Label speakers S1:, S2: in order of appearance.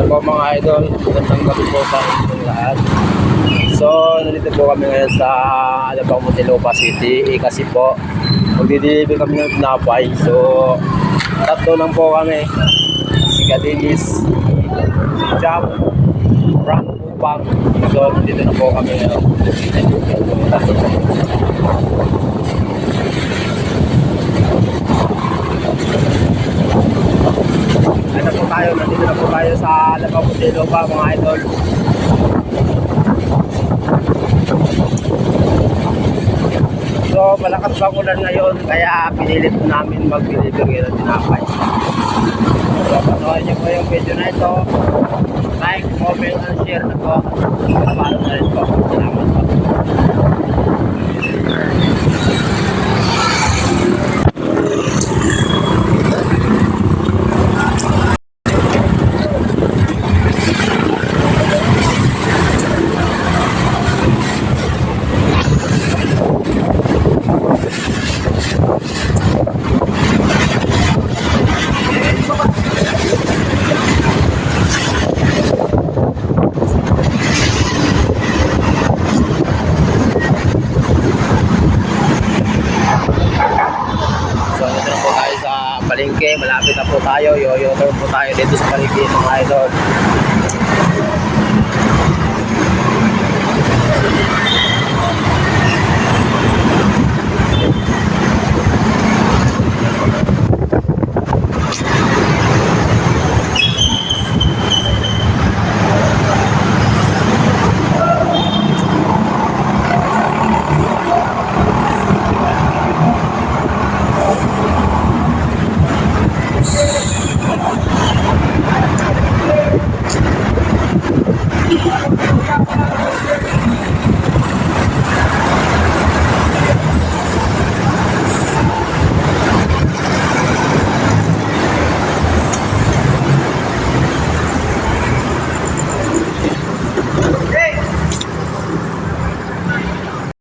S1: po mga idol, magandang gabi po sa inyong lahat. So, nandito po kami ngayon sa Alabang Muntinlupa City. Kasi po, magdi-deliver kami ng tinapay. So, tatlo lang po kami. Si Kadilis, si Jam, Frank Upang. So, nandito na po kami ngayon. Nandito na po tayo sa Alabang Muntinlupa mga idol. So malakas bang ulan ngayon kaya pinilit namin mag-deliver ng tinapay. So panood nyo po yung video na ito. Like, comment, and share na po. Para na rin po. Salamat po. Palengke, malapit na po tayo. Yo-yo-turn po tayo dito sa palengke mga idol.